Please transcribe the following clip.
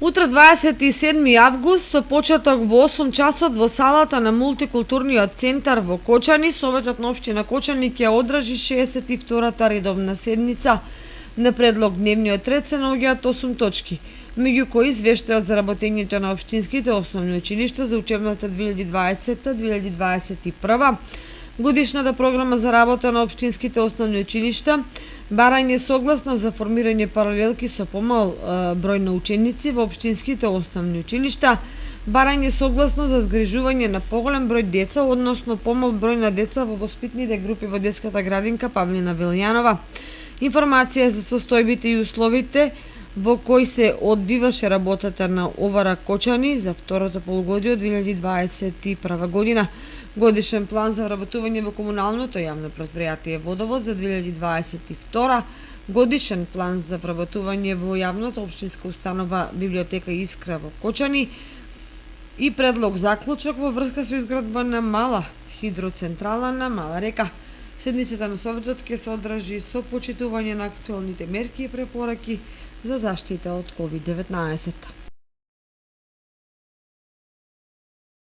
Утре 27 август со почеток во 8 часот во салата на мултикултурниот центар во Кочани, Советот на општина Кочани ќе одржи 62-та редовна седница. На предлог дневниот ред се наоѓаат 8 точки, меѓу кои извештајот за работењето на општинските основни училишта за учебната 2020-2021, годишната програма за работа на општинските основни училишта, барање согласно за формирање паралелки со помал број на ученици во општинските основни училишта, барање согласно за згрижување на поголем број деца, односно помал број на деца во воспитните групи во детската градинка Павлина Велјанова, информација за состојбите и условите во кои се одвиваше работата на ОВР Кочани за второто полугодие од 2021 година, годишен план за вработување во комуналното јавно претпријатие Водовод за 2022, годишен план за вработување во јавната општинска установа Библиотека Искра во Кочани и предлог заклучок во врска со изградба на мала хидроцентрала на Мала река. Седницата на Советот ќе се одржи со почитување на актуелните мерки и препораки за заштита од COVID-19.